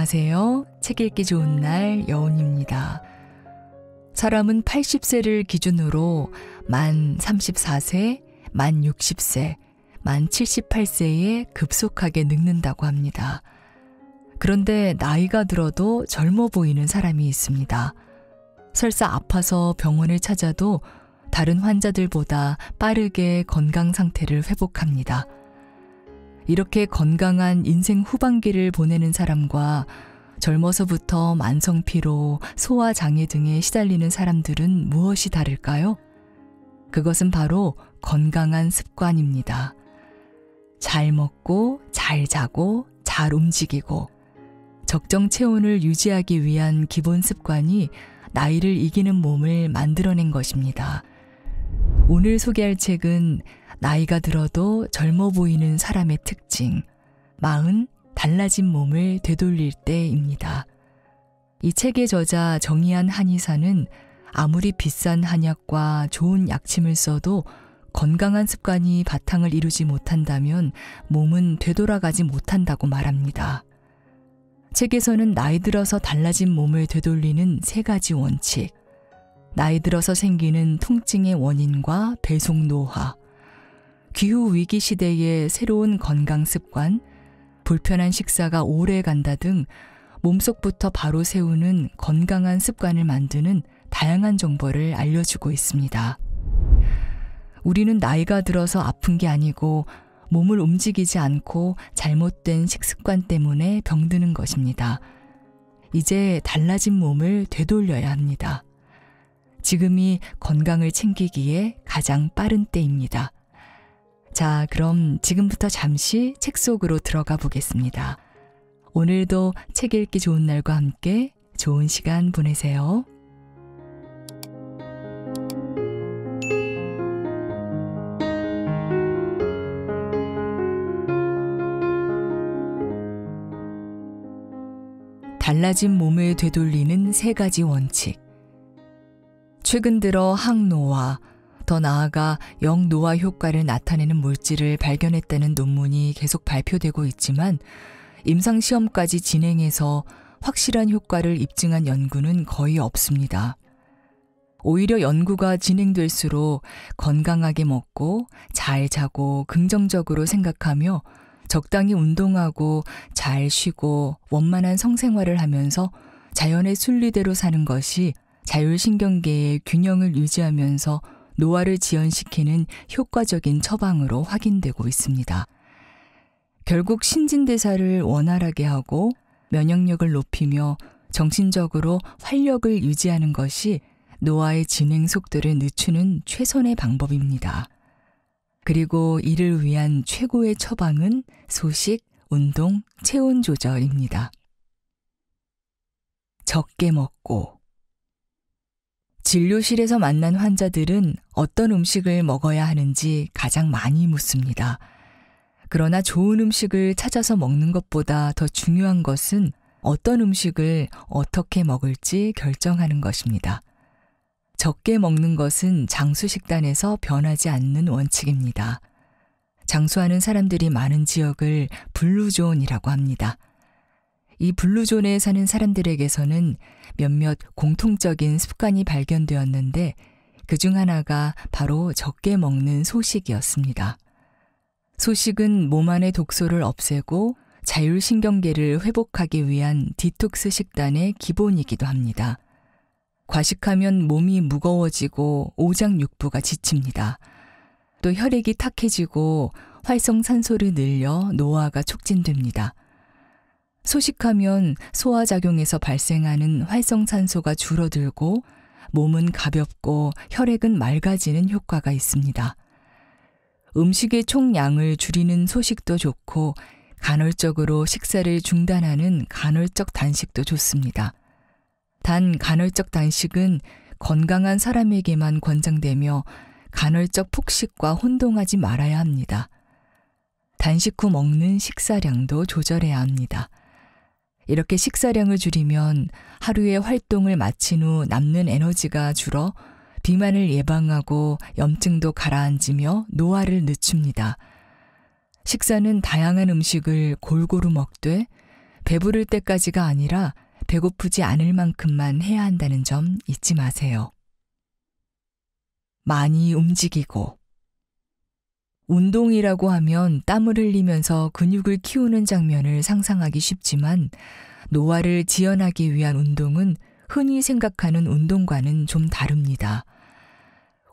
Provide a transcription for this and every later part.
안녕하세요. 책 읽기 좋은 날 여운입니다. 사람은 80세를 기준으로 만 34세, 만 60세, 만 78세에 급속하게 늙는다고 합니다. 그런데 나이가 들어도 젊어 보이는 사람이 있습니다. 설사 아파서 병원을 찾아도 다른 환자들보다 빠르게 건강 상태를 회복합니다. 이렇게 건강한 인생 후반기를 보내는 사람과 젊어서부터 만성피로, 소화장애 등에 시달리는 사람들은 무엇이 다를까요? 그것은 바로 건강한 습관입니다. 잘 먹고, 잘 자고, 잘 움직이고, 적정 체온을 유지하기 위한 기본 습관이 나이를 이기는 몸을 만들어낸 것입니다. 오늘 소개할 책은 나이가 들어도 젊어 보이는 사람의 특징, 40 달라진 몸을 되돌릴 때입니다. 이 책의 저자 정의한 한의사는 아무리 비싼 한약과 좋은 약침을 써도 건강한 습관이 바탕을 이루지 못한다면 몸은 되돌아가지 못한다고 말합니다. 책에서는 나이 들어서 달라진 몸을 되돌리는 3가지 원칙, 나이 들어서 생기는 통증의 원인과 배속 노화, 기후위기 시대의 새로운 건강 습관, 불편한 식사가 오래 간다 등 몸속부터 바로 세우는 건강한 습관을 만드는 다양한 정보를 알려주고 있습니다. 우리는 나이가 들어서 아픈 게 아니고 몸을 움직이지 않고 잘못된 식습관 때문에 병드는 것입니다. 이제 달라진 몸을 되돌려야 합니다. 지금이 건강을 챙기기에 가장 빠른 때입니다. 자, 그럼 지금부터 잠시 책 속으로 들어가 보겠습니다. 오늘도 책 읽기 좋은 날과 함께 좋은 시간 보내세요. 달라진 몸을 되돌리는 3가지 원칙. 최근 들어 항노화, 더 나아가 역노화 효과를 나타내는 물질을 발견했다는 논문이 계속 발표되고 있지만 임상시험까지 진행해서 확실한 효과를 입증한 연구는 거의 없습니다. 오히려 연구가 진행될수록 건강하게 먹고 잘 자고 긍정적으로 생각하며 적당히 운동하고 잘 쉬고 원만한 성생활을 하면서 자연의 순리대로 사는 것이 자율신경계의 균형을 유지하면서 노화를 지연시키는 효과적인 처방으로 확인되고 있습니다. 결국 신진대사를 원활하게 하고 면역력을 높이며 정신적으로 활력을 유지하는 것이 노화의 진행 속도를 늦추는 최선의 방법입니다. 그리고 이를 위한 최고의 처방은 소식, 운동, 체온 조절입니다. 적게 먹고. 진료실에서 만난 환자들은 어떤 음식을 먹어야 하는지 가장 많이 묻습니다. 그러나 좋은 음식을 찾아서 먹는 것보다 더 중요한 것은 어떤 음식을 어떻게 먹을지 결정하는 것입니다. 적게 먹는 것은 장수식단에서 변하지 않는 원칙입니다. 장수하는 사람들이 많은 지역을 블루존이라고 합니다. 이 블루존에 사는 사람들에게서는 몇몇 공통적인 습관이 발견되었는데 그중 하나가 바로 적게 먹는 소식이었습니다. 소식은 몸 안의 독소를 없애고 자율신경계를 회복하기 위한 디톡스 식단의 기본이기도 합니다. 과식하면 몸이 무거워지고 오장육부가 지칩니다. 또 혈액이 탁해지고 활성산소를 늘려 노화가 촉진됩니다. 소식하면 소화작용에서 발생하는 활성산소가 줄어들고 몸은 가볍고 혈액은 맑아지는 효과가 있습니다. 음식의 총량을 줄이는 소식도 좋고 간헐적으로 식사를 중단하는 간헐적 단식도 좋습니다. 단 간헐적 단식은 건강한 사람에게만 권장되며 간헐적 폭식과 혼동하지 말아야 합니다. 단식 후 먹는 식사량도 조절해야 합니다. 이렇게 식사량을 줄이면 하루의 활동을 마친 후 남는 에너지가 줄어 비만을 예방하고 염증도 가라앉으며 노화를 늦춥니다. 식사는 다양한 음식을 골고루 먹되 배부를 때까지가 아니라 배고프지 않을 만큼만 해야 한다는 점 잊지 마세요. 많이 움직이고. 운동이라고 하면 땀을 흘리면서 근육을 키우는 장면을 상상하기 쉽지만 노화를 지연하기 위한 운동은 흔히 생각하는 운동과는 좀 다릅니다.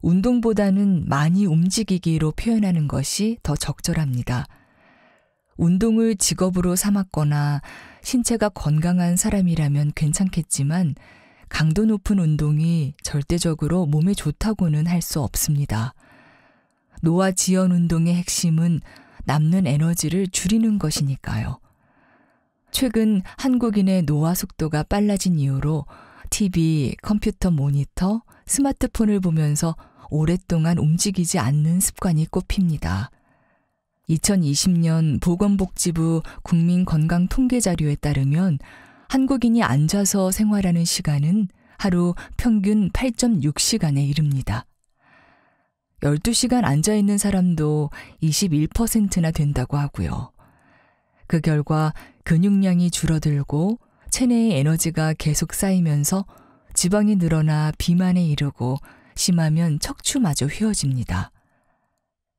운동보다는 많이 움직이기로 표현하는 것이 더 적절합니다. 운동을 직업으로 삼았거나 신체가 건강한 사람이라면 괜찮겠지만 강도 높은 운동이 절대적으로 몸에 좋다고는 할 수 없습니다. 노화 지연 운동의 핵심은 남는 에너지를 줄이는 것이니까요. 최근 한국인의 노화 속도가 빨라진 이유로 TV, 컴퓨터 모니터, 스마트폰을 보면서 오랫동안 움직이지 않는 습관이 꼽힙니다. 2020년 보건복지부 국민건강통계자료에 따르면 한국인이 앉아서 생활하는 시간은 하루 평균 8.6시간에 이릅니다. 12시간 앉아있는 사람도 21%나 된다고 하고요. 그 결과 근육량이 줄어들고 체내의 에너지가 계속 쌓이면서 지방이 늘어나 비만에 이르고 심하면 척추마저 휘어집니다.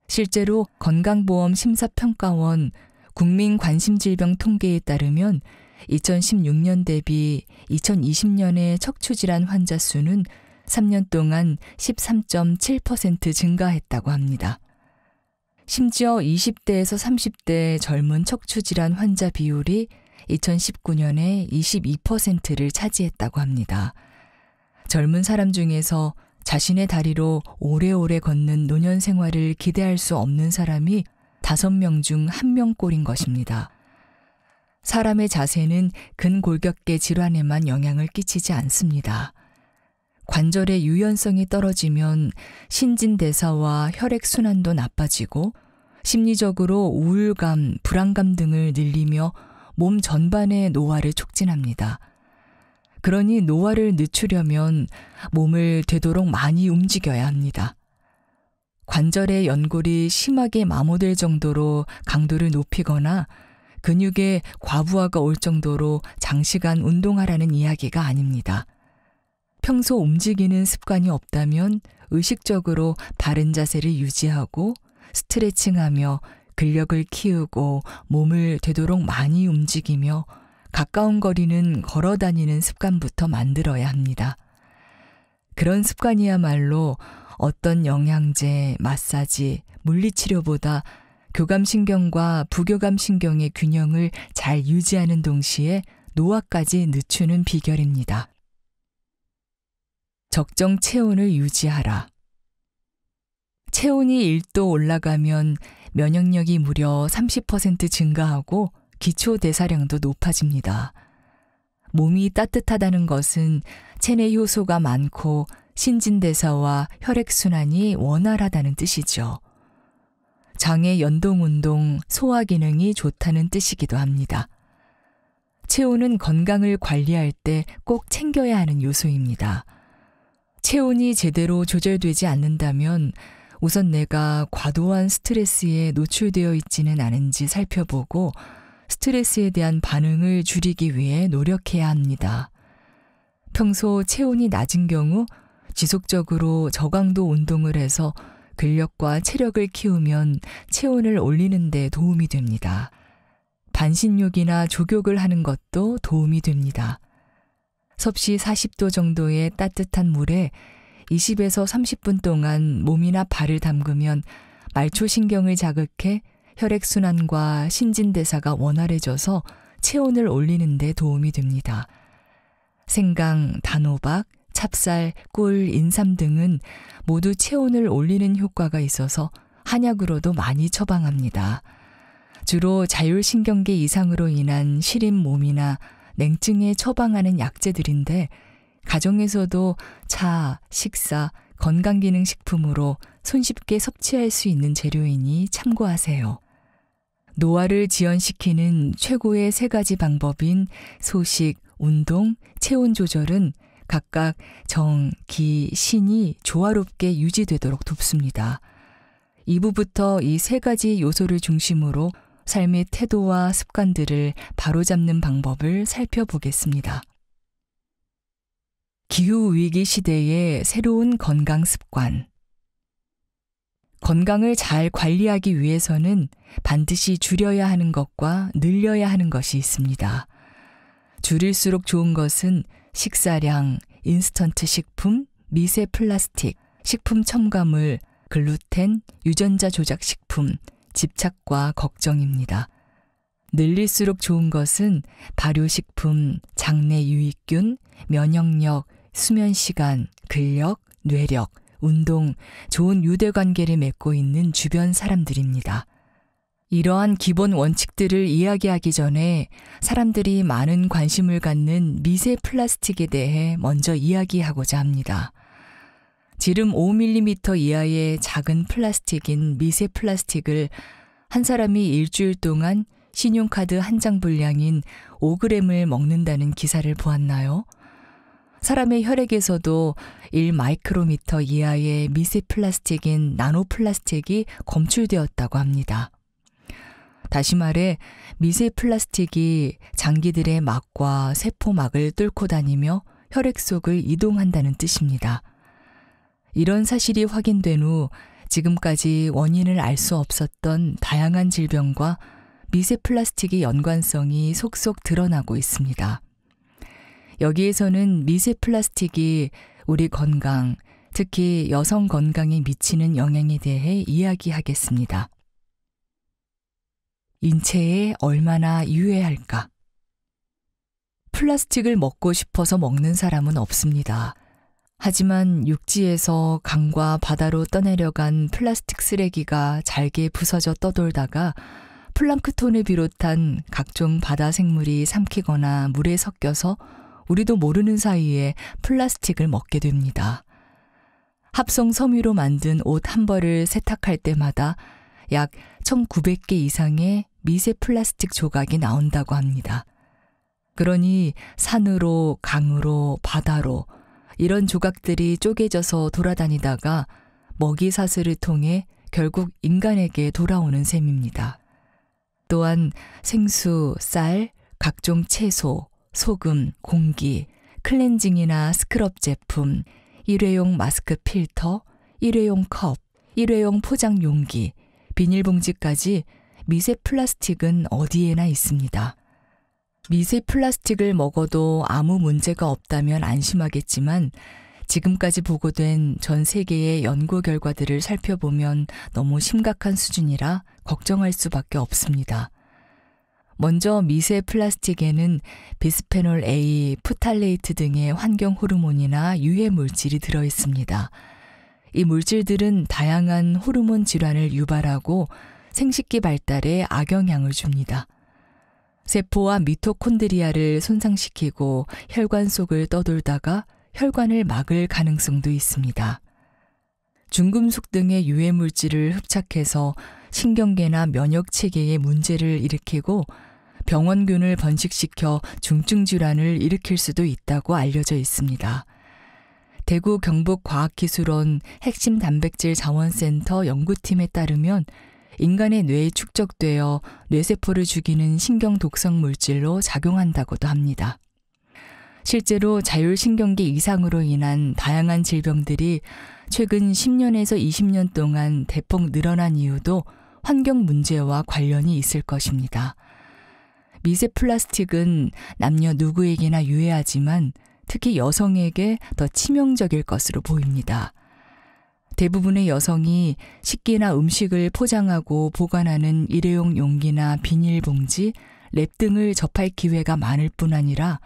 실제로 건강보험심사평가원 국민관심질병 통계에 따르면 2016년 대비 2020년의 척추질환 환자 수는 3년 동안 13.7% 증가했다고 합니다. 심지어 20대에서 30대 젊은 척추질환 환자 비율이 2019년에 22%를 차지했다고 합니다. 젊은 사람 중에서 자신의 다리로 오래오래 걷는 노년 생활을 기대할 수 없는 사람이 5명 중 1명꼴인 것입니다. 사람의 자세는 근골격계 질환에만 영향을 끼치지 않습니다. 관절의 유연성이 떨어지면 신진대사와 혈액순환도 나빠지고 심리적으로 우울감, 불안감 등을 늘리며 몸 전반의 노화를 촉진합니다. 그러니 노화를 늦추려면 몸을 되도록 많이 움직여야 합니다. 관절의 연골이 심하게 마모될 정도로 강도를 높이거나 근육에 과부하가 올 정도로 장시간 운동하라는 이야기가 아닙니다. 평소 움직이는 습관이 없다면 의식적으로 바른 자세를 유지하고 스트레칭하며 근력을 키우고 몸을 되도록 많이 움직이며 가까운 거리는 걸어 다니는 습관부터 만들어야 합니다. 그런 습관이야말로 어떤 영양제, 마사지, 물리치료보다 교감신경과 부교감신경의 균형을 잘 유지하는 동시에 노화까지 늦추는 비결입니다. 적정 체온을 유지하라. 체온이 1도 올라가면 면역력이 무려 30% 증가하고 기초 대사량도 높아집니다. 몸이 따뜻하다는 것은 체내 효소가 많고 신진대사와 혈액순환이 원활하다는 뜻이죠. 장의 연동운동, 소화 기능이 좋다는 뜻이기도 합니다. 체온은 건강을 관리할 때 꼭 챙겨야 하는 요소입니다. 체온이 제대로 조절되지 않는다면 우선 내가 과도한 스트레스에 노출되어 있지는 않은지 살펴보고 스트레스에 대한 반응을 줄이기 위해 노력해야 합니다. 평소 체온이 낮은 경우 지속적으로 저강도 운동을 해서 근력과 체력을 키우면 체온을 올리는 데 도움이 됩니다. 반신욕이나 족욕을 하는 것도 도움이 됩니다. 섭씨 40도 정도의 따뜻한 물에 20에서 30분 동안 몸이나 발을 담그면 말초신경을 자극해 혈액순환과 신진대사가 원활해져서 체온을 올리는 데 도움이 됩니다. 생강, 단호박, 찹쌀, 꿀, 인삼 등은 모두 체온을 올리는 효과가 있어서 한약으로도 많이 처방합니다. 주로 자율신경계 이상으로 인한 시린 몸이나 냉증에 처방하는 약재들인데 가정에서도 차, 식사, 건강기능식품으로 손쉽게 섭취할 수 있는 재료이니 참고하세요. 노화를 지연시키는 최고의 3가지 방법인 소식, 운동, 체온 조절은 각각 정, 기, 신이 조화롭게 유지되도록 돕습니다. 2부부터 이 3가지 요소를 중심으로 삶의 태도와 습관들을 바로잡는 방법을 살펴보겠습니다. 기후위기 시대의 새로운 건강 습관. 건강을 잘 관리하기 위해서는 반드시 줄여야 하는 것과 늘려야 하는 것이 있습니다. 줄일수록 좋은 것은 식사량, 인스턴트 식품, 미세 플라스틱, 식품 첨가물, 글루텐, 유전자 조작 식품, 집착과 걱정입니다. 늘릴수록 좋은 것은 발효식품, 장내 유익균, 면역력, 수면시간, 근력, 뇌력, 운동, 좋은 유대관계를 맺고 있는 주변 사람들입니다. 이러한 기본 원칙들을 이야기하기 전에 사람들이 많은 관심을 갖는 미세 플라스틱에 대해 먼저 이야기하고자 합니다. 지름 5mm 이하의 작은 플라스틱인 미세 플라스틱을 한 사람이 일주일 동안 신용카드 한 장 분량인 5g을 먹는다는 기사를 보았나요? 사람의 혈액에서도 1마이크로미터 이하의 미세 플라스틱인 나노 플라스틱이 검출되었다고 합니다. 다시 말해 미세 플라스틱이 장기들의 막과 세포막을 뚫고 다니며 혈액 속을 이동한다는 뜻입니다. 이런 사실이 확인된 후 지금까지 원인을 알 수 없었던 다양한 질병과 미세 플라스틱의 연관성이 속속 드러나고 있습니다. 여기에서는 미세 플라스틱이 우리 건강, 특히 여성 건강에 미치는 영향에 대해 이야기하겠습니다. 인체에 얼마나 유해할까? 플라스틱을 먹고 싶어서 먹는 사람은 없습니다. 하지만 육지에서 강과 바다로 떠내려간 플라스틱 쓰레기가 잘게 부서져 떠돌다가 플랑크톤을 비롯한 각종 바다 생물이 삼키거나 물에 섞여서 우리도 모르는 사이에 플라스틱을 먹게 됩니다. 합성 섬유로 만든 옷 한 벌을 세탁할 때마다 약 1900개 이상의 미세 플라스틱 조각이 나온다고 합니다. 그러니 산으로, 강으로, 바다로 이런 조각들이 쪼개져서 돌아다니다가 먹이 사슬을 통해 결국 인간에게 돌아오는 셈입니다. 또한 생수, 쌀, 각종 채소, 소금, 공기, 클렌징이나 스크럽 제품, 일회용 마스크 필터, 일회용 컵, 일회용 포장 용기, 비닐봉지까지 미세 플라스틱은 어디에나 있습니다. 미세 플라스틱을 먹어도 아무 문제가 없다면 안심하겠지만 지금까지 보고된 전 세계의 연구 결과들을 살펴보면 너무 심각한 수준이라 걱정할 수밖에 없습니다. 먼저 미세 플라스틱에는 비스페놀 A, 프탈레이트 등의 환경 호르몬이나 유해 물질이 들어 있습니다. 이 물질들은 다양한 호르몬 질환을 유발하고 생식기 발달에 악영향을 줍니다. 세포와 미토콘드리아를 손상시키고 혈관 속을 떠돌다가 혈관을 막을 가능성도 있습니다. 중금속 등의 유해 물질을 흡착해서 신경계나 면역 체계에 문제를 일으키고 병원균을 번식시켜 중증 질환을 일으킬 수도 있다고 알려져 있습니다. 대구 경북과학기술원 핵심 단백질 자원센터 연구팀에 따르면 인간의 뇌에 축적되어 뇌세포를 죽이는 신경 독성 물질로 작용한다고도 합니다. 실제로 자율신경계 이상으로 인한 다양한 질병들이 최근 10년에서 20년 동안 대폭 늘어난 이유도 환경 문제와 관련이 있을 것입니다. 미세 플라스틱은 남녀 누구에게나 유해하지만 특히 여성에게 더 치명적일 것으로 보입니다. 대부분의 여성이 식기나 음식을 포장하고 보관하는 일회용 용기나 비닐봉지, 랩 등을 접할 기회가 많을 뿐 아니라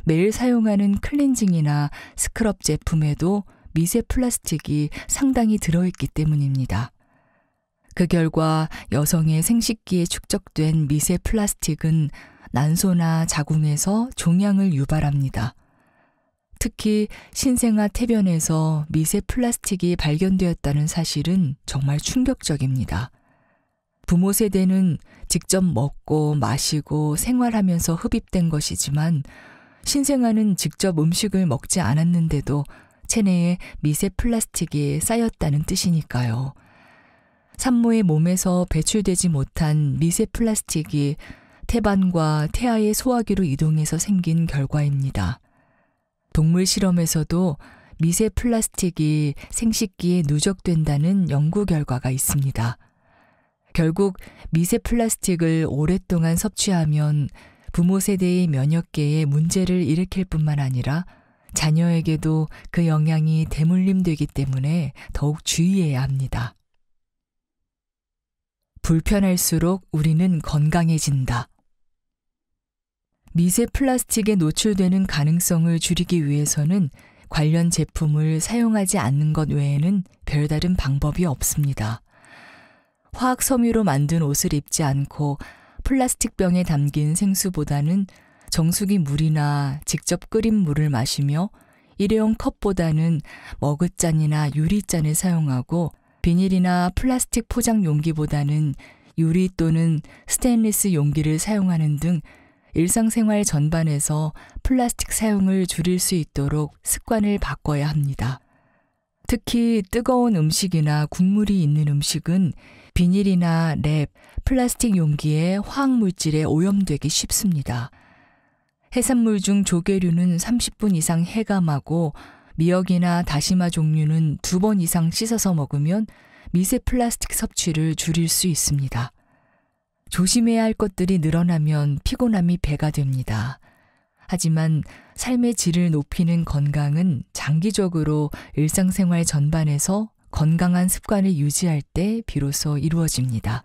매일 사용하는 클렌징이나 스크럽 제품에도 미세 플라스틱이 상당히 들어있기 때문입니다. 그 결과 여성의 생식기에 축적된 미세 플라스틱은 난소나 자궁에서 종양을 유발합니다. 특히 신생아 태변에서 미세 플라스틱이 발견되었다는 사실은 정말 충격적입니다. 부모 세대는 직접 먹고 마시고 생활하면서 흡입된 것이지만 신생아는 직접 음식을 먹지 않았는데도 체내에 미세 플라스틱이 쌓였다는 뜻이니까요. 산모의 몸에서 배출되지 못한 미세 플라스틱이 태반과 태아의 소화기로 이동해서 생긴 결과입니다. 동물 실험에서도 미세 플라스틱이 생식기에 누적된다는 연구 결과가 있습니다. 결국 미세 플라스틱을 오랫동안 섭취하면 부모 세대의 면역계에 문제를 일으킬 뿐만 아니라 자녀에게도 그 영향이 대물림되기 때문에 더욱 주의해야 합니다. 불편할수록 우리는 건강해진다. 미세 플라스틱에 노출되는 가능성을 줄이기 위해서는 관련 제품을 사용하지 않는 것 외에는 별다른 방법이 없습니다. 화학 섬유로 만든 옷을 입지 않고 플라스틱 병에 담긴 생수보다는 정수기 물이나 직접 끓인 물을 마시며 일회용 컵보다는 머그잔이나 유리잔을 사용하고 비닐이나 플라스틱 포장 용기보다는 유리 또는 스테인리스 용기를 사용하는 등 일상생활 전반에서 플라스틱 사용을 줄일 수 있도록 습관을 바꿔야 합니다. 특히 뜨거운 음식이나 국물이 있는 음식은 비닐이나 랩, 플라스틱 용기에 화학물질에 오염되기 쉽습니다. 해산물 중 조개류는 30분 이상 해감하고 미역이나 다시마 종류는 2번 이상 씻어서 먹으면 미세 플라스틱 섭취를 줄일 수 있습니다. 조심해야 할 것들이 늘어나면 피곤함이 배가 됩니다. 하지만 삶의 질을 높이는 건강은 장기적으로 일상생활 전반에서 건강한 습관을 유지할 때 비로소 이루어집니다.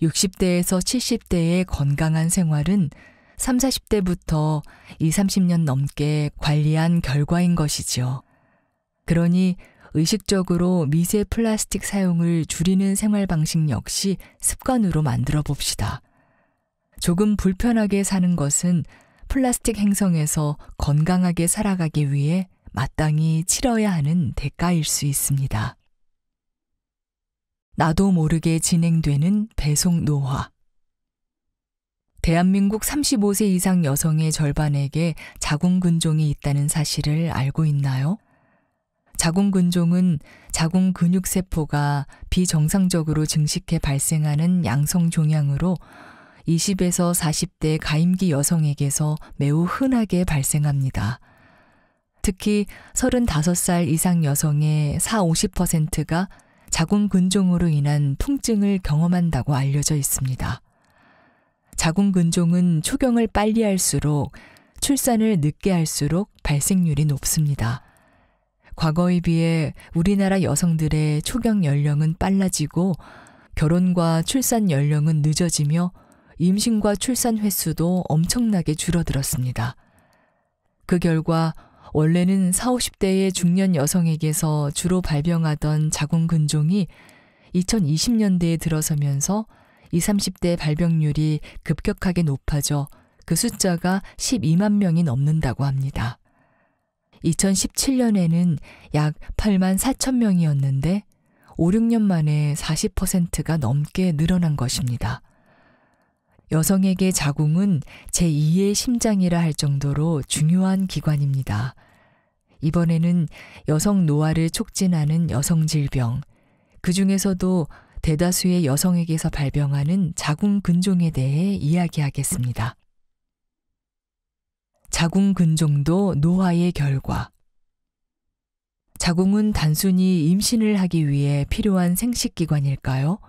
60대에서 70대의 건강한 생활은 30, 40대부터 20, 30년 넘게 관리한 결과인 것이지요. 그러니 의식적으로 미세 플라스틱 사용을 줄이는 생활 방식 역시 습관으로 만들어 봅시다. 조금 불편하게 사는 것은 플라스틱 행성에서 건강하게 살아가기 위해 마땅히 치러야 하는 대가일 수 있습니다. 나도 모르게 진행되는 배송 노화. 대한민국 35세 이상 여성의 절반에게 자궁근종이 있다는 사실을 알고 있나요? 자궁근종은 자궁근육세포가 비정상적으로 증식해 발생하는 양성종양으로 20에서 40대 가임기 여성에게서 매우 흔하게 발생합니다. 특히 35살 이상 여성의 40~50%가 자궁근종으로 인한 통증을 경험한다고 알려져 있습니다. 자궁근종은 초경을 빨리 할수록 출산을 늦게 할수록 발생률이 높습니다. 과거에 비해 우리나라 여성들의 초경 연령은 빨라지고 결혼과 출산 연령은 늦어지며 임신과 출산 횟수도 엄청나게 줄어들었습니다. 그 결과 원래는 40, 50대의 중년 여성에게서 주로 발병하던 자궁근종이 2020년대에 들어서면서 20, 30대 발병률이 급격하게 높아져 그 숫자가 12만 명이 넘는다고 합니다. 2017년에는 약 8만 4천 명이었는데 5, 6년 만에 40%가 넘게 늘어난 것입니다. 여성에게 자궁은 제2의 심장이라 할 정도로 중요한 기관입니다. 이번에는 여성 노화를 촉진하는 여성 질병, 그 중에서도 대다수의 여성에게서 발병하는 자궁근종에 대해 이야기하겠습니다. 자궁근종도 노화의 결과. 자궁은 단순히 임신을 하기 위해 필요한 생식기관일까요?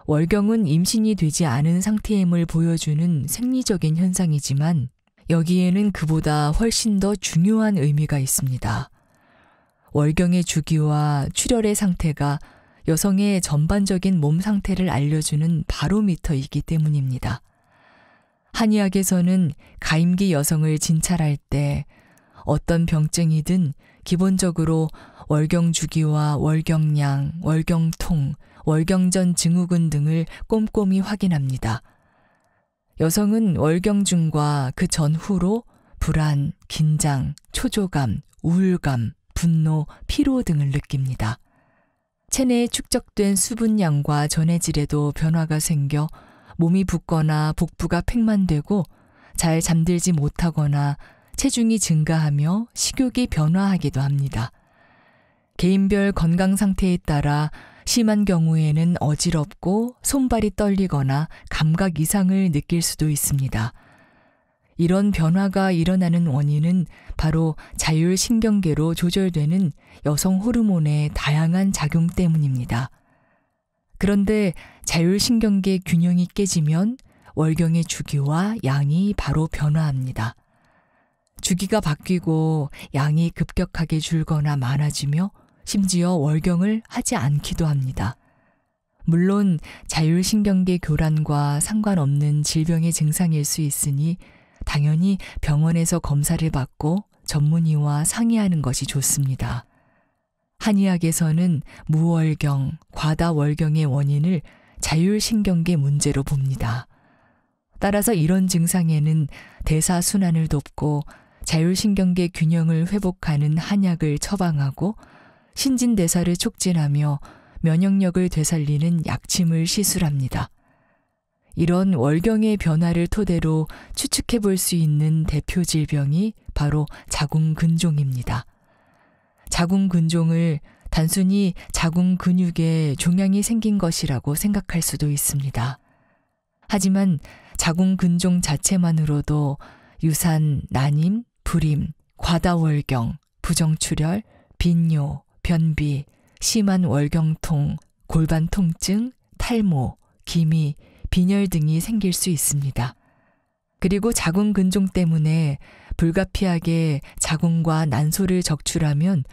월경은 임신이 되지 않은 상태임을 보여주는 생리적인 현상이지만 여기에는 그보다 훨씬 더 중요한 의미가 있습니다. 월경의 주기와 출혈의 상태가 여성의 전반적인 몸 상태를 알려주는 바로미터이기 때문입니다. 한의학에서는 가임기 여성을 진찰할 때 어떤 병증이든 기본적으로 월경 주기와 월경량, 월경통, 월경전 증후군 등을 꼼꼼히 확인합니다. 여성은 월경 중과 그 전후로 불안, 긴장, 초조감, 우울감, 분노, 피로 등을 느낍니다. 체내에 축적된 수분량과 전해질에도 변화가 생겨 몸이 붓거나 복부가 팽만되고 잘 잠들지 못하거나 체중이 증가하며 식욕이 변화하기도 합니다. 개인별 건강 상태에 따라 심한 경우에는 어지럽고 손발이 떨리거나 감각 이상을 느낄 수도 있습니다. 이런 변화가 일어나는 원인은 바로 자율신경계로 조절되는 여성 호르몬의 다양한 작용 때문입니다. 그런데 자율신경계 균형이 깨지면 월경의 주기와 양이 바로 변화합니다. 주기가 바뀌고 양이 급격하게 줄거나 많아지며 심지어 월경을 하지 않기도 합니다. 물론 자율신경계 교란과 상관없는 질병의 증상일 수 있으니 당연히 병원에서 검사를 받고 전문의와 상의하는 것이 좋습니다. 한의학에서는 무월경, 과다월경의 원인을 자율신경계 문제로 봅니다. 따라서 이런 증상에는 대사순환을 돕고 자율신경계 균형을 회복하는 한약을 처방하고 신진대사를 촉진하며 면역력을 되살리는 약침을 시술합니다. 이런 월경의 변화를 토대로 추측해 볼 수 있는 대표 질병이 바로 자궁근종입니다. 자궁근종을 단순히 자궁 근육에 종양이 생긴 것이라고 생각할 수도 있습니다. 하지만 자궁근종 자체만으로도 유산, 난임, 불임, 과다월경, 부정출혈, 빈뇨, 변비, 심한 월경통, 골반 통증, 탈모, 기미, 빈혈 등이 생길 수 있습니다. 그리고 자궁근종 때문에 불가피하게 자궁과 난소를 적출하면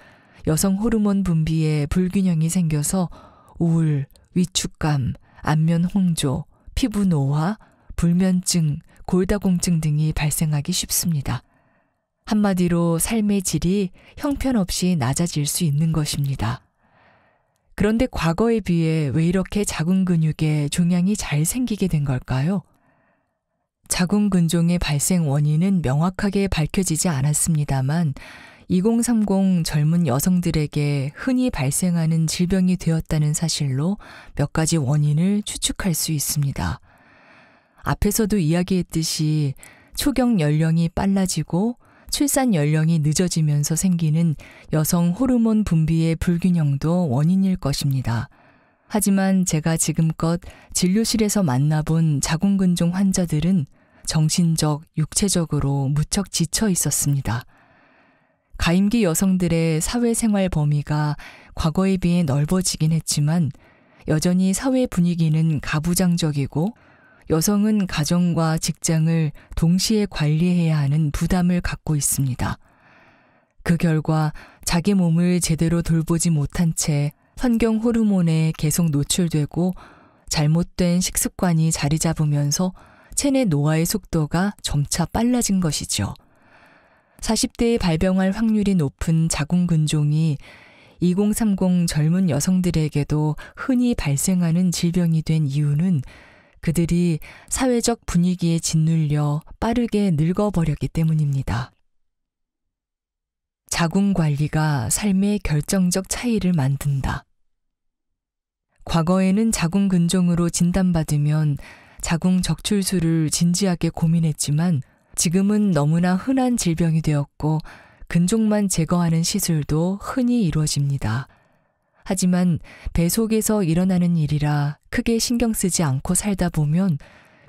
여성 호르몬 분비에 불균형이 생겨서 우울, 위축감, 안면 홍조, 피부 노화, 불면증, 골다공증 등이 발생하기 쉽습니다. 한마디로 삶의 질이 형편없이 낮아질 수 있는 것입니다. 그런데 과거에 비해 왜 이렇게 자궁 근육에 종양이 잘 생기게 된 걸까요? 자궁근종의 발생 원인은 명확하게 밝혀지지 않았습니다만 2030 젊은 여성들에게 흔히 발생하는 질병이 되었다는 사실로 몇 가지 원인을 추측할 수 있습니다. 앞에서도 이야기했듯이 초경 연령이 빨라지고 출산 연령이 늦어지면서 생기는 여성 호르몬 분비의 불균형도 원인일 것입니다. 하지만 제가 지금껏 진료실에서 만나본 자궁근종 환자들은 정신적, 육체적으로 무척 지쳐 있었습니다. 가임기 여성들의 사회생활 범위가 과거에 비해 넓어지긴 했지만 여전히 사회 분위기는 가부장적이고 여성은 가정과 직장을 동시에 관리해야 하는 부담을 갖고 있습니다. 그 결과 자기 몸을 제대로 돌보지 못한 채 환경 호르몬에 계속 노출되고 잘못된 식습관이 자리 잡으면서 체내 노화의 속도가 점차 빨라진 것이죠. 40대에 발병할 확률이 높은 자궁근종이 2030 젊은 여성들에게도 흔히 발생하는 질병이 된 이유는 그들이 사회적 분위기에 짓눌려 빠르게 늙어버렸기 때문입니다. 자궁 관리가 삶의 결정적 차이를 만든다. 과거에는 자궁근종으로 진단받으면 자궁 적출술을 진지하게 고민했지만 지금은 너무나 흔한 질병이 되었고 근종만 제거하는 시술도 흔히 이루어집니다. 하지만 배 속에서 일어나는 일이라 크게 신경 쓰지 않고 살다 보면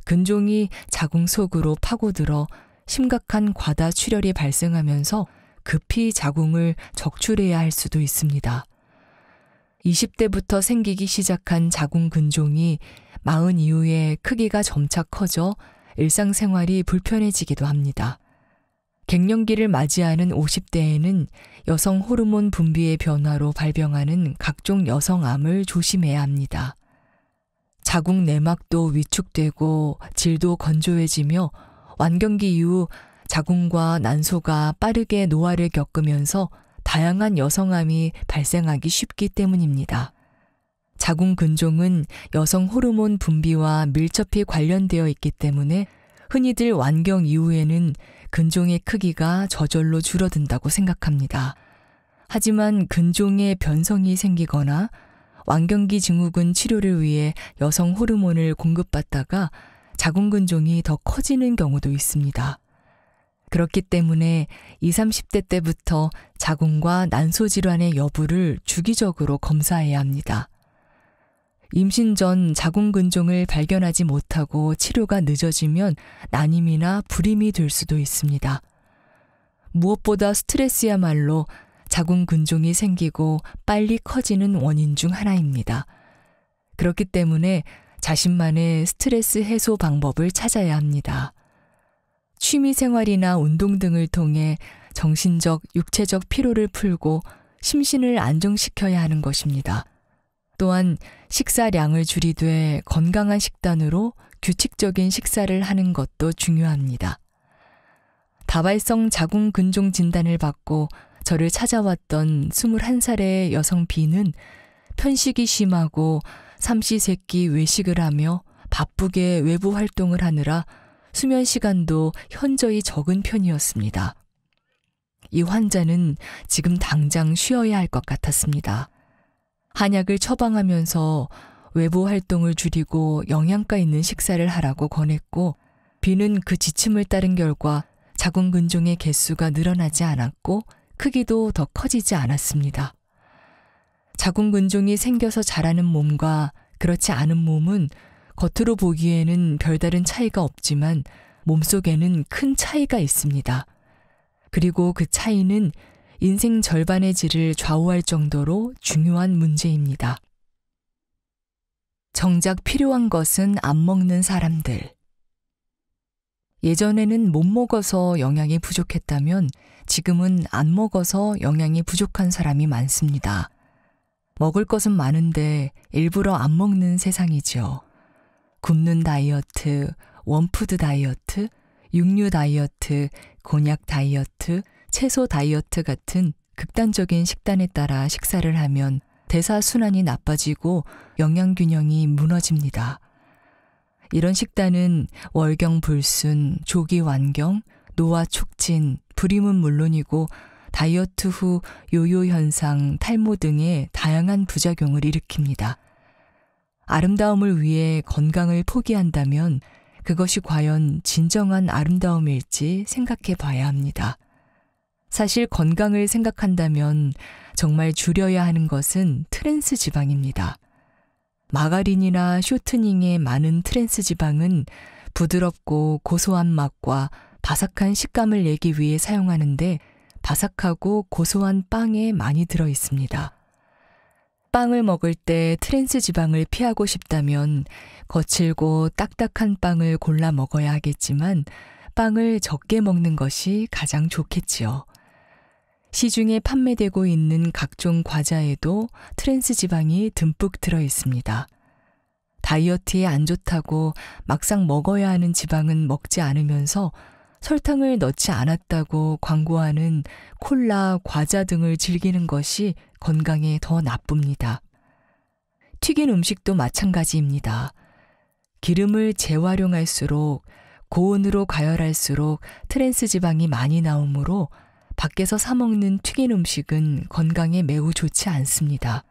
근종이 자궁 속으로 파고들어 심각한 과다출혈이 발생하면서 급히 자궁을 적출해야 할 수도 있습니다. 20대부터 생기기 시작한 자궁 근종이 40 이후에 크기가 점차 커져 일상생활이 불편해지기도 합니다. 갱년기를 맞이하는 50대에는 여성 호르몬 분비의 변화로 발병하는 각종 여성암을 조심해야 합니다. 자궁 내막도 위축되고 질도 건조해지며 완경기 이후 자궁과 난소가 빠르게 노화를 겪으면서 다양한 여성암이 발생하기 쉽기 때문입니다. 자궁 근종은 여성 호르몬 분비와 밀접히 관련되어 있기 때문에 흔히들 완경 이후에는 근종의 크기가 저절로 줄어든다고 생각합니다. 하지만 근종에 변성이 생기거나 완경기 증후군 치료를 위해 여성 호르몬을 공급받다가 자궁 근종이 더 커지는 경우도 있습니다. 그렇기 때문에 20, 30대 때부터 자궁과 난소 질환의 여부를 주기적으로 검사해야 합니다. 임신 전 자궁근종을 발견하지 못하고 치료가 늦어지면 난임이나 불임이 될 수도 있습니다. 무엇보다 스트레스야말로 자궁근종이 생기고 빨리 커지는 원인 중 하나입니다. 그렇기 때문에 자신만의 스트레스 해소 방법을 찾아야 합니다. 취미 생활이나 운동 등을 통해 정신적, 육체적 피로를 풀고 심신을 안정시켜야 하는 것입니다. 또한 식사량을 줄이되 건강한 식단으로 규칙적인 식사를 하는 것도 중요합니다. 다발성 자궁근종 진단을 받고 저를 찾아왔던 21살의 여성 B는 편식이 심하고 삼시세끼 외식을 하며 바쁘게 외부 활동을 하느라 수면 시간도 현저히 적은 편이었습니다. 이 환자는 지금 당장 쉬어야 할 것 같았습니다. 한약을 처방하면서 외부 활동을 줄이고 영양가 있는 식사를 하라고 권했고, B는 그 지침을 따른 결과 자궁근종의 개수가 늘어나지 않았고 크기도 더 커지지 않았습니다. 자궁근종이 생겨서 자라는 몸과 그렇지 않은 몸은 겉으로 보기에는 별다른 차이가 없지만 몸속에는 큰 차이가 있습니다. 그리고 그 차이는 인생 절반의 질을 좌우할 정도로 중요한 문제입니다. 정작 필요한 것은 안 먹는 사람들. 예전에는 못 먹어서 영양이 부족했다면 지금은 안 먹어서 영양이 부족한 사람이 많습니다. 먹을 것은 많은데 일부러 안 먹는 세상이죠. 굶는 다이어트, 원푸드 다이어트, 육류 다이어트, 곤약 다이어트, 채소 다이어트 같은 극단적인 식단에 따라 식사를 하면 대사순환이 나빠지고 영양균형이 무너집니다. 이런 식단은 월경불순, 조기완경, 노화 촉진, 불임은 물론이고 다이어트 후 요요 현상, 탈모 등의 다양한 부작용을 일으킵니다. 아름다움을 위해 건강을 포기한다면 그것이 과연 진정한 아름다움일지 생각해 봐야 합니다. 사실 건강을 생각한다면 정말 줄여야 하는 것은 트랜스 지방입니다. 마가린이나 쇼트닝의 많은 트랜스 지방은 부드럽고 고소한 맛과 바삭한 식감을 내기 위해 사용하는데 바삭하고 고소한 빵에 많이 들어 있습니다. 빵을 먹을 때 트랜스 지방을 피하고 싶다면 거칠고 딱딱한 빵을 골라 먹어야 하겠지만 빵을 적게 먹는 것이 가장 좋겠지요. 시중에 판매되고 있는 각종 과자에도 트랜스 지방이 듬뿍 들어 있습니다. 다이어트에 안 좋다고 막상 먹어야 하는 지방은 먹지 않으면서 설탕을 넣지 않았다고 광고하는 콜라, 과자 등을 즐기는 것이 건강에 더 나쁩니다. 튀긴 음식도 마찬가지입니다. 기름을 재활용할수록 고온으로 가열할수록 트랜스 지방이 많이 나오므로 밖에서 사 먹는 튀긴 음식은 건강에 매우 좋지 않습니다.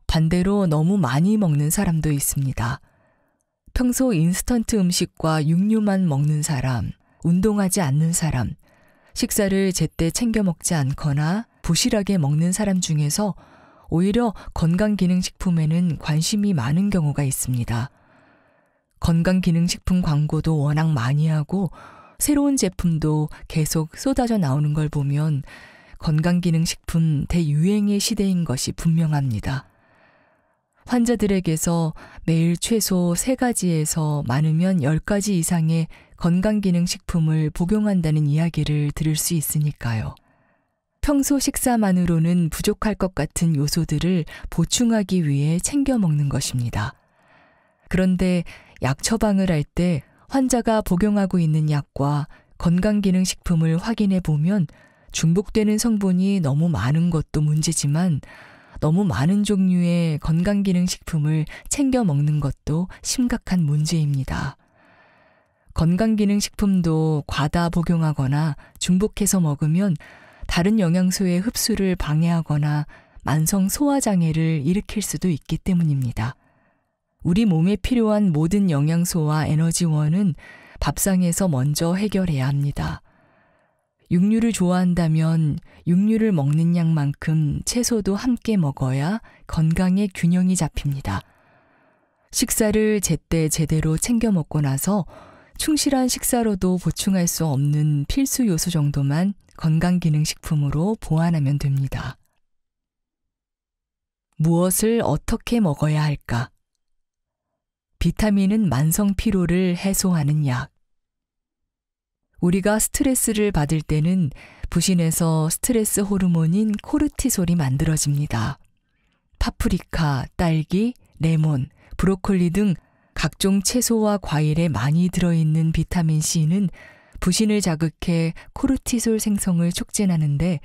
반대로 너무 많이 먹는 사람도 있습니다. 평소 인스턴트 음식과 육류만 먹는 사람, 운동하지 않는 사람, 식사를 제때 챙겨 먹지 않거나 부실하게 먹는 사람 중에서 오히려 건강기능식품에는 관심이 많은 경우가 있습니다. 건강기능식품 광고도 워낙 많이 하고 새로운 제품도 계속 쏟아져 나오는 걸 보면 건강기능식품 대유행의 시대인 것이 분명합니다. 환자들에게서 매일 최소 3가지에서 많으면 10가지 이상의 건강기능식품을 복용한다는 이야기를 들을 수 있으니까요. 평소 식사만으로는 부족할 것 같은 요소들을 보충하기 위해 챙겨 먹는 것입니다. 그런데 약 처방을 할 때 환자가 복용하고 있는 약과 건강기능식품을 확인해 보면 중복되는 성분이 너무 많은 것도 문제지만 너무 많은 종류의 건강기능식품을 챙겨 먹는 것도 심각한 문제입니다. 건강기능식품도 과다 복용하거나 중복해서 먹으면 다른 영양소의 흡수를 방해하거나 만성 소화장애를 일으킬 수도 있기 때문입니다. 우리 몸에 필요한 모든 영양소와 에너지원은 밥상에서 먼저 해결해야 합니다. 육류를 좋아한다면 육류를 먹는 양만큼 채소도 함께 먹어야 건강에 균형이 잡힙니다. 식사를 제때 제대로 챙겨 먹고 나서 충실한 식사로도 보충할 수 없는 필수 요소 정도만 건강기능식품으로 보완하면 됩니다. 무엇을 어떻게 먹어야 할까? 비타민은 만성 피로를 해소하는 약. 우리가 스트레스를 받을 때는 부신에서 스트레스 호르몬인 코르티솔이 만들어집니다. 파프리카, 딸기, 레몬, 브로콜리 등 각종 채소와 과일에 많이 들어있는 비타민C는 부신을 자극해 코르티솔 생성을 촉진하는데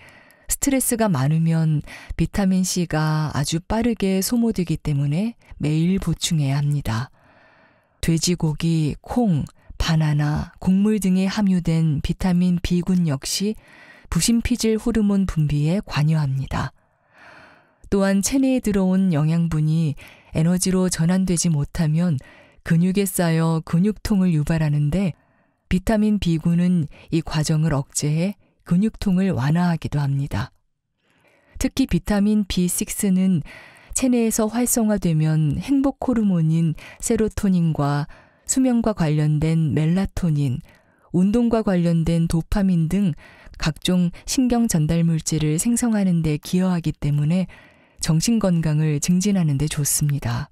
스트레스가 많으면 비타민C가 아주 빠르게 소모되기 때문에 매일 보충해야 합니다. 돼지고기, 콩, 바나나, 곡물 등에 함유된 비타민 B군 역시 부신피질 호르몬 분비에 관여합니다. 또한 체내에 들어온 영양분이 에너지로 전환되지 못하면 근육에 쌓여 근육통을 유발하는데 비타민 B군은 이 과정을 억제해 근육통을 완화하기도 합니다. 특히 비타민 B6는 체내에서 활성화되면 행복 호르몬인 세로토닌과 수면과 관련된 멜라토닌, 운동과 관련된 도파민 등 각종 신경 전달 물질을 생성하는 데 기여하기 때문에 정신 건강을 증진하는 데 좋습니다.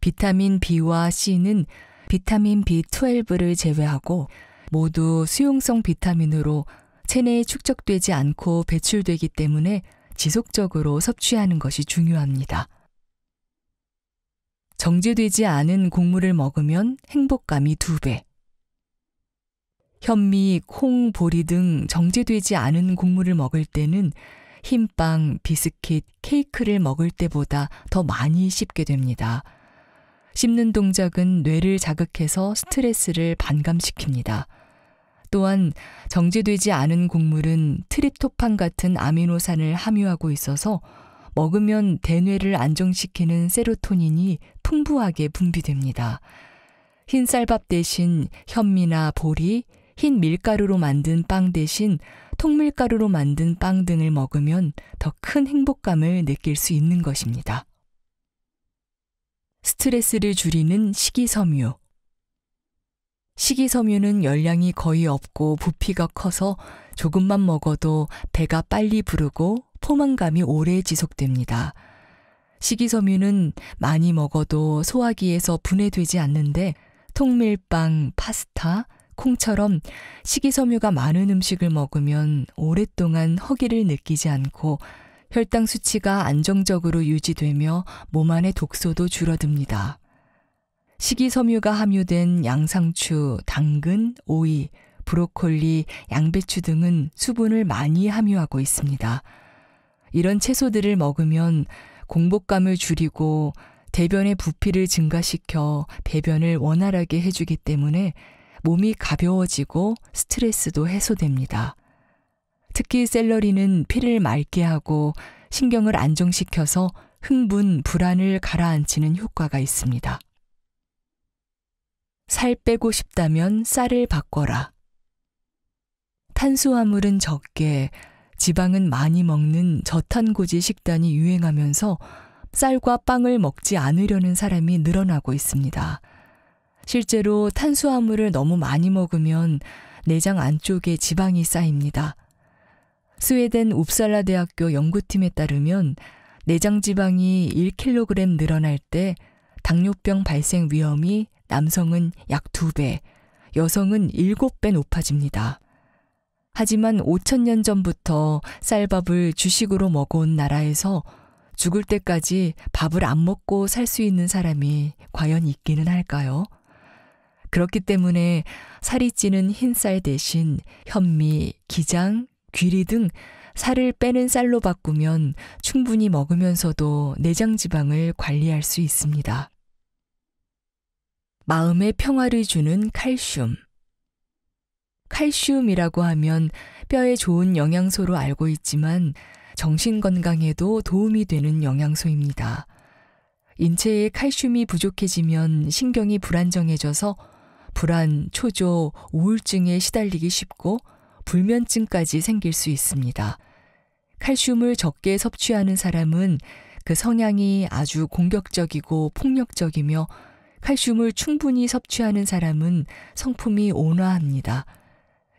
비타민 B와 C는 비타민 B12를 제외하고 모두 수용성 비타민으로 체내에 축적되지 않고 배출되기 때문에 지속적으로 섭취하는 것이 중요합니다. 정제되지 않은 곡물을 먹으면 행복감이 2배. 현미, 콩, 보리 등 정제되지 않은 곡물을 먹을 때는 흰빵, 비스킷, 케이크를 먹을 때보다 더 많이 씹게 됩니다. 씹는 동작은 뇌를 자극해서 스트레스를 반감시킵니다. 또한 정제되지 않은 곡물은 트립토판 같은 아미노산을 함유하고 있어서 먹으면 대뇌를 안정시키는 세로토닌이 풍부하게 분비됩니다. 흰 쌀밥 대신 현미나 보리, 흰 밀가루로 만든 빵 대신 통밀가루로 만든 빵 등을 먹으면 더 큰 행복감을 느낄 수 있는 것입니다. 스트레스를 줄이는 식이섬유. 식이섬유는 열량이 거의 없고 부피가 커서 조금만 먹어도 배가 빨리 부르고 포만감이 오래 지속됩니다. 식이섬유는 많이 먹어도 소화기에서 분해되지 않는데 통밀빵, 파스타, 콩처럼 식이섬유가 많은 음식을 먹으면 오랫동안 허기를 느끼지 않고 혈당 수치가 안정적으로 유지되며 몸 안의 독소도 줄어듭니다. 식이섬유가 함유된 양상추, 당근, 오이, 브로콜리, 양배추 등은 수분을 많이 함유하고 있습니다. 이런 채소들을 먹으면 공복감을 줄이고 대변의 부피를 증가시켜 배변을 원활하게 해주기 때문에 몸이 가벼워지고 스트레스도 해소됩니다. 특히 샐러리는 피를 맑게 하고 신경을 안정시켜서 흥분, 불안을 가라앉히는 효과가 있습니다. 살 빼고 싶다면 쌀을 바꿔라. 탄수화물은 적게, 지방은 많이 먹는 저탄고지 식단이 유행하면서 쌀과 빵을 먹지 않으려는 사람이 늘어나고 있습니다. 실제로 탄수화물을 너무 많이 먹으면 내장 안쪽에 지방이 쌓입니다. 스웨덴 웁살라 대학교 연구팀에 따르면 내장 지방이 1kg 늘어날 때 당뇨병 발생 위험이 남성은 약 2배, 여성은 7배 높아집니다. 하지만 5,000년 전부터 쌀밥을 주식으로 먹어온 나라에서 죽을 때까지 밥을 안 먹고 살 수 있는 사람이 과연 있기는 할까요? 그렇기 때문에 살이 찌는 흰쌀 대신 현미, 기장, 귀리 등 살을 빼는 쌀로 바꾸면 충분히 먹으면서도 내장 지방을 관리할 수 있습니다. 마음의 평화를 주는 칼슘. 칼슘이라고 하면 뼈에 좋은 영양소로 알고 있지만 정신 건강에도 도움이 되는 영양소입니다. 인체에 칼슘이 부족해지면 신경이 불안정해져서 불안, 초조, 우울증에 시달리기 쉽고 불면증까지 생길 수 있습니다. 칼슘을 적게 섭취하는 사람은 그 성향이 아주 공격적이고 폭력적이며 칼슘을 충분히 섭취하는 사람은 성품이 온화합니다.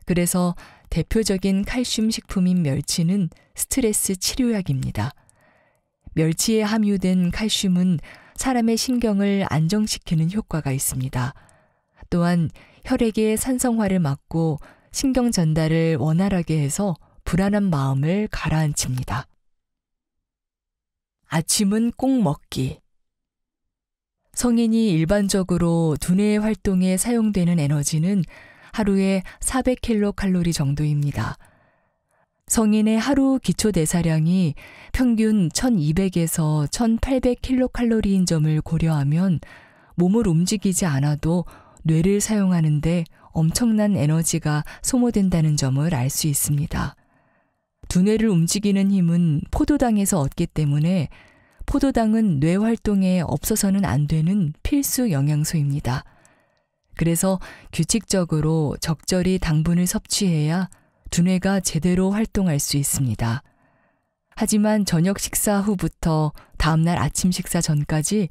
그래서 대표적인 칼슘 식품인 멸치는 스트레스 치료약입니다. 멸치에 함유된 칼슘은 사람의 신경을 안정시키는 효과가 있습니다. 또한 혈액의 산성화를 막고 신경 전달을 원활하게 해서 불안한 마음을 가라앉힙니다. 아침은 꼭 먹기. 성인이 일반적으로 두뇌 활동에 사용되는 에너지는 하루에 400kcal 정도입니다. 성인의 하루 기초 대사량이 평균 1200에서 1800kcal인 점을 고려하면 몸을 움직이지 않아도 뇌를 사용하는데 엄청난 에너지가 소모된다는 점을 알 수 있습니다. 두뇌를 움직이는 힘은 포도당에서 얻기 때문에 포도당은 뇌 활동에 없어서는 안 되는 필수 영양소입니다. 그래서 규칙적으로 적절히 당분을 섭취해야 두뇌가 제대로 활동할 수 있습니다. 하지만 저녁 식사 후부터 다음날 아침 식사 전까지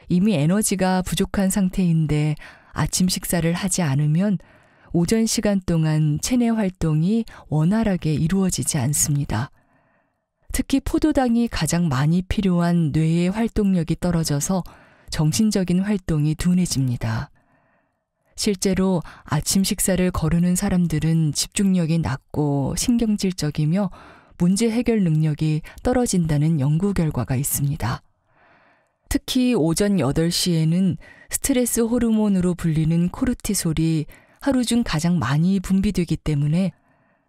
이미 에너지가 부족한 상태인데 아침 식사를 하지 않으면 오전 시간 동안 체내 활동이 원활하게 이루어지지 않습니다. 특히 포도당이 가장 많이 필요한 뇌의 활동력이 떨어져서 정신적인 활동이 둔해집니다. 실제로 아침 식사를 거르는 사람들은 집중력이 낮고 신경질적이며 문제 해결 능력이 떨어진다는 연구 결과가 있습니다. 특히 오전 8시에는 스트레스 호르몬으로 불리는 코르티솔이 하루 중 가장 많이 분비되기 때문에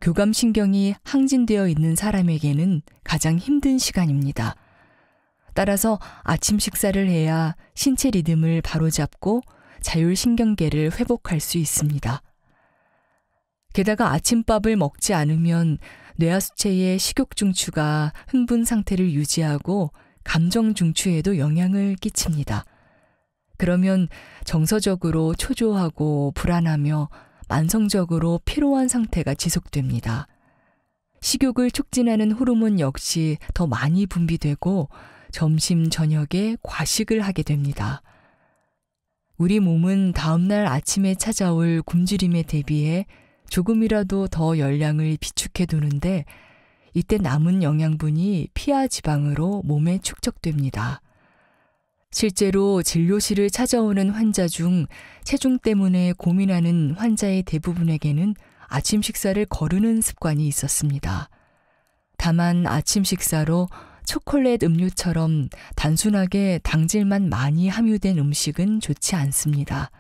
교감신경이 항진되어 있는 사람에게는 가장 힘든 시간입니다. 따라서 아침 식사를 해야 신체 리듬을 바로잡고 자율신경계를 회복할 수 있습니다. 게다가 아침밥을 먹지 않으면 뇌하수체의 식욕 중추가 흥분 상태를 유지하고 감정 중추에도 영향을 끼칩니다. 그러면 정서적으로 초조하고 불안하며 만성적으로 피로한 상태가 지속됩니다. 식욕을 촉진하는 호르몬 역시 더 많이 분비되고 점심, 저녁에 과식을 하게 됩니다. 우리 몸은 다음날 아침에 찾아올 굶주림에 대비해 조금이라도 더 열량을 비축해 두는데 이때 남은 영양분이 피하 지방으로 몸에 축적됩니다. 실제로 진료실을 찾아오는 환자 중 체중 때문에 고민하는 환자의 대부분에게는 아침 식사를 거르는 습관이 있었습니다. 다만 아침 식사로 초콜릿 음료처럼 단순하게 당질만 많이 함유된 음식은 좋지 않습니다.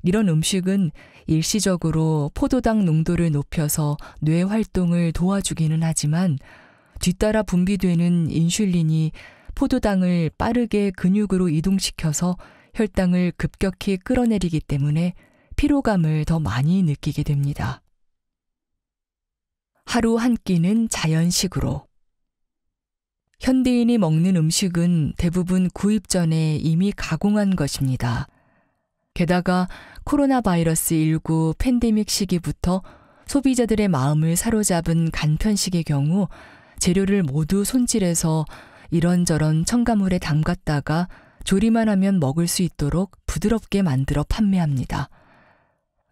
이런 음식은 일시적으로 포도당 농도를 높여서 뇌 활동을 도와주기는 하지만 뒤따라 분비되는 인슐린이 포도당을 빠르게 근육으로 이동시켜서 혈당을 급격히 끌어내리기 때문에 피로감을 더 많이 느끼게 됩니다. 하루 한 끼는 자연식으로. 현대인이 먹는 음식은 대부분 구입 전에 이미 가공한 것입니다. 게다가 코로나 바이러스 19 팬데믹 시기부터 소비자들의 마음을 사로잡은 간편식의 경우 재료를 모두 손질해서 이런저런 첨가물에 담갔다가 조리만 하면 먹을 수 있도록 부드럽게 만들어 판매합니다.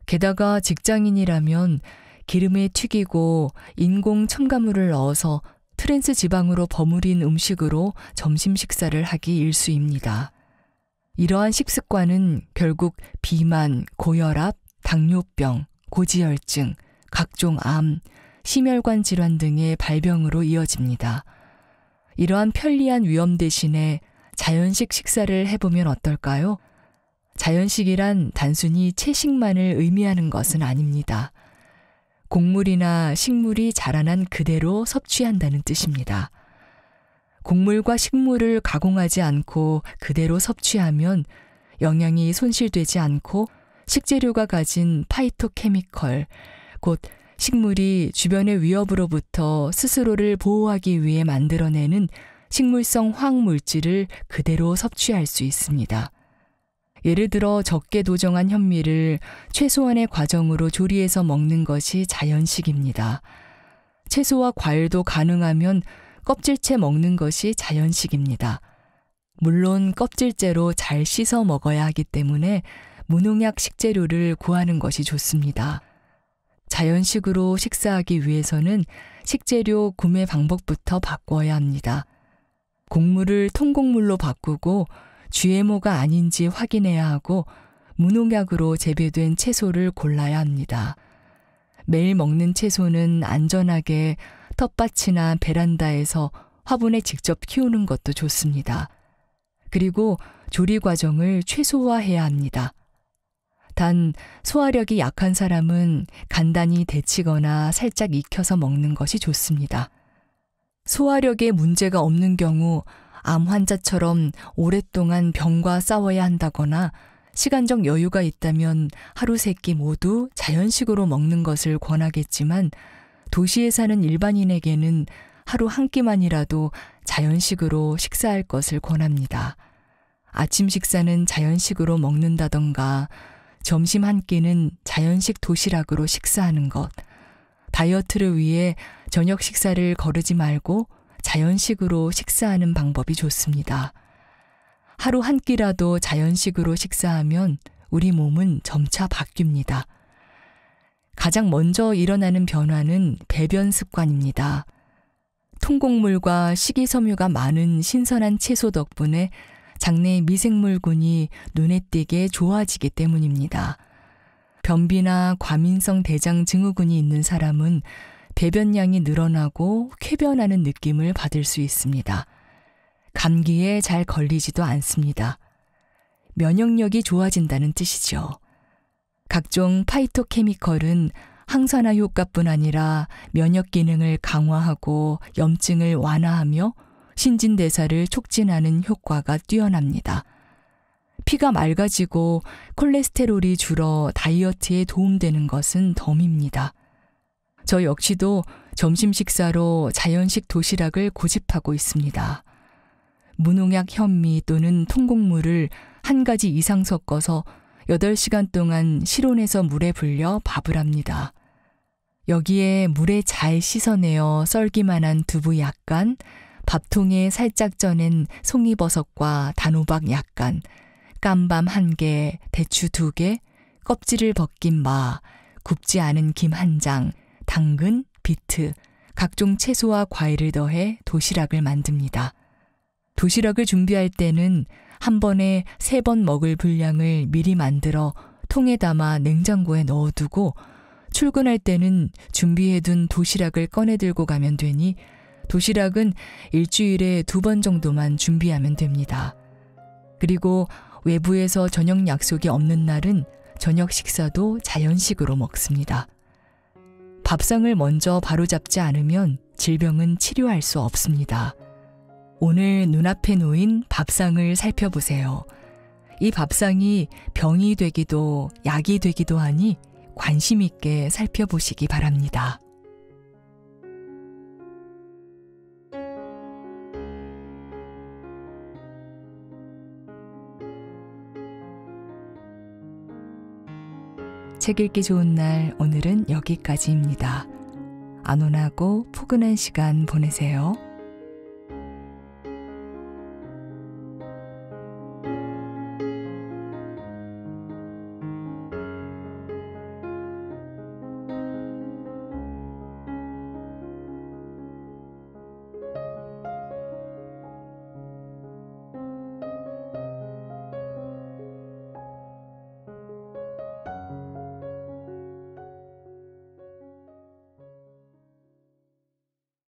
게다가 직장인이라면 기름에 튀기고 인공 첨가물을 넣어서 트랜스 지방으로 버무린 음식으로 점심 식사를 하기 일쑤입니다. 이러한 식습관은 결국 비만, 고혈압, 당뇨병, 고지혈증, 각종 암, 심혈관 질환 등의 발병으로 이어집니다. 이러한 편리한 위험 대신에 자연식 식사를 해보면 어떨까요? 자연식이란 단순히 채식만을 의미하는 것은 아닙니다. 곡물이나 식물이 자라난 그대로 섭취한다는 뜻입니다. 곡물과 식물을 가공하지 않고 그대로 섭취하면 영양이 손실되지 않고 식재료가 가진 파이토케미컬, 곧 식물이 주변의 위협으로부터 스스로를 보호하기 위해 만들어내는 식물성 화학물질을 그대로 섭취할 수 있습니다. 예를 들어 적게 도정한 현미를 최소한의 과정으로 조리해서 먹는 것이 자연식입니다. 채소와 과일도 가능하면 껍질째 먹는 것이 자연식입니다. 물론 껍질째로 잘 씻어 먹어야 하기 때문에 무농약 식재료를 구하는 것이 좋습니다. 자연식으로 식사하기 위해서는 식재료 구매 방법부터 바꿔야 합니다. 곡물을 통곡물로 바꾸고 GMO가 아닌지 확인해야 하고 무농약으로 재배된 채소를 골라야 합니다. 매일 먹는 채소는 안전하게 텃밭이나 베란다에서 화분에 직접 키우는 것도 좋습니다. 그리고 조리 과정을 최소화해야 합니다. 단 소화력이 약한 사람은 간단히 데치거나 살짝 익혀서 먹는 것이 좋습니다. 소화력에 문제가 없는 경우 암 환자처럼 오랫동안 병과 싸워야 한다거나 시간적 여유가 있다면 하루 세 끼 모두 자연식으로 먹는 것을 권하겠지만 도시에 사는 일반인에게는 하루 한 끼만이라도 자연식으로 식사할 것을 권합니다. 아침 식사는 자연식으로 먹는다던가 점심 한 끼는 자연식 도시락으로 식사하는 것, 다이어트를 위해 저녁 식사를 거르지 말고 자연식으로 식사하는 방법이 좋습니다. 하루 한 끼라도 자연식으로 식사하면 우리 몸은 점차 바뀝니다. 가장 먼저 일어나는 변화는 배변 습관입니다. 통곡물과 식이섬유가 많은 신선한 채소 덕분에 장내 미생물군이 눈에 띄게 좋아지기 때문입니다. 변비나 과민성 대장 증후군이 있는 사람은 배변량이 늘어나고 쾌변하는 느낌을 받을 수 있습니다. 감기에 잘 걸리지도 않습니다. 면역력이 좋아진다는 뜻이죠. 각종 파이토케미컬은 항산화 효과뿐 아니라 면역 기능을 강화하고 염증을 완화하며 신진대사를 촉진하는 효과가 뛰어납니다. 피가 맑아지고 콜레스테롤이 줄어 다이어트에 도움되는 것은 덤입니다. 저 역시도 점심 식사로 자연식 도시락을 고집하고 있습니다. 무농약 현미 또는 통곡물을 한 가지 이상 섞어서 8시간 동안 실온에서 물에 불려 밥을 합니다. 여기에 물에 잘 씻어내어 썰기만 한 두부 약간, 밥통에 살짝 쪄낸 송이버섯과 단호박 약간, 깜밤 1개, 대추 2개, 껍질을 벗긴 마, 굽지 않은 김 1장, 당근, 비트, 각종 채소와 과일을 더해 도시락을 만듭니다. 도시락을 준비할 때는 한 번에 3번 먹을 분량을 미리 만들어 통에 담아 냉장고에 넣어두고 출근할 때는 준비해둔 도시락을 꺼내 들고 가면 되니 도시락은 일주일에 2번 정도만 준비하면 됩니다. 그리고 외부에서 저녁 약속이 없는 날은 저녁 식사도 자연식으로 먹습니다. 밥상을 먼저 바로잡지 않으면 질병은 치료할 수 없습니다. 오늘 눈앞에 놓인 밥상을 살펴보세요. 이 밥상이 병이 되기도 약이 되기도 하니 관심 있게 살펴보시기 바랍니다. 책 읽기 좋은 날 오늘은 여기까지입니다. 안온하고 포근한 시간 보내세요.